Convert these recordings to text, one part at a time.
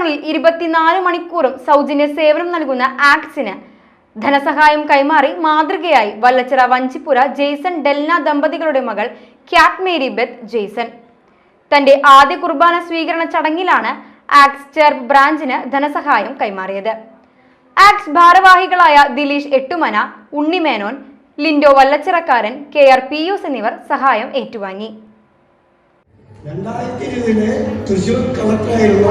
മണിക്കൂറിനുള്ളിൽ 24 മണിക്കൂറും സൗജന്യ സേവനം നൽകുന്ന ആക്ട്സിന് ധനസഹായം കൈമാറി മാതൃകയായി വല്ലച്ചിറ വഞ്ചിപ്പുര ജെയ്സൺ ഡെൽന ദമ്പതികളുടെ മകൾ ക്യാറ്റ് മേരി ബെത്ത് ജെയ്സൺ. തന്റെ ആദ്യ കുർബാന സ്വീകരണ ചടങ്ങിലാണ് ആക്ട്സ് ചേർപ്പ് ബ്രാഞ്ചിന് ധനസഹായം കൈമാറിയത്. ആക്ട്സ് ഭാരവാഹികളായ ദിലീഷ് എട്ടുമന, ഉണ്ണിമേനോൻ, ലിൻഡോ വല്ലച്ചിറക്കാരൻ, KR പിയൂസ് എന്നിവർ സഹായം ഏറ്റുവാങ്ങി. 2020 തൃശൂർ കളക്ടറായിരുന്ന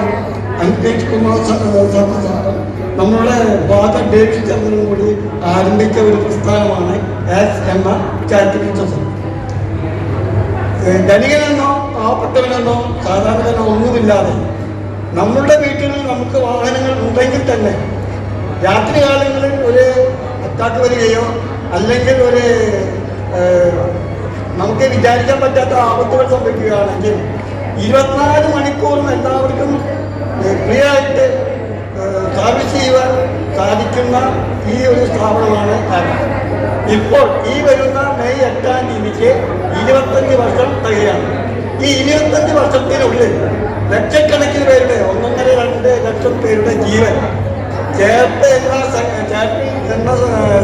അങ്കേഷ് കുമാർ സാറും നമ്മുടെ ഫാദർ ഡേവിഡ് ചന്ദ്രനും കൂടി ആരംഭിച്ച ഒരു പ്രസ്ഥാനമാണ് ആക്ട്സ് എന്ന ചാരിറ്റബിൾ സൊസൈറ്റി. ധനികനെന്നോ പാവപ്പെട്ടവനെന്നോ സാധാരണ ഒന്നുമില്ലാതെ നമ്മളുടെ വീട്ടിൽ നമുക്ക് വാഹനങ്ങൾ ഉണ്ടെങ്കിൽ തന്നെ രാത്രികാലങ്ങളിൽ ഒരു അറ്റാക്ക് വരികയോ അല്ലെങ്കിൽ ഒരു നമുക്ക് വിചാരിക്കാൻ പറ്റാത്ത ആപത്തുകൾ സംഭവിക്കുകയാണെങ്കിൽ 24 മണിക്കൂറും എല്ലാവർക്കും ഫ്രീ ആയിട്ട് സർവീസ് ചെയ്യുവാൻ സാധിക്കുന്ന ഈ ഒരു സ്ഥാപനമാണ് ആക്ട്സ്. ഇപ്പോൾ ഈ വരുന്ന മെയ് 8-ാം തീയതിക്ക് 25 വർഷം തികയാണ്. ഈ 25 വർഷത്തിനുള്ളിൽ ലക്ഷക്കണക്കിന് പേരുടെ 1.5-2 ലക്ഷം പേരുടെ ജീവൻ ചേർത്ത് എന്ന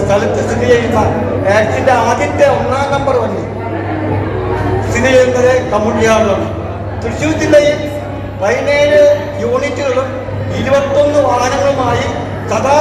സ്ഥലത്ത് സ്ഥിതി ചെയ്യുന്ന ആക്ട്സിന്റെ ആദ്യത്തെ 1-ാം നമ്പർ വണ്ടി സ്ഥിതി ചെയ്യുന്നത് കമ്മുട്ടിയാറിലാണ്. തൃശ്ശൂർ ജില്ലയിൽ 17 യൂണിറ്റുകളും 21 വാഹനങ്ങളുമായി സദാ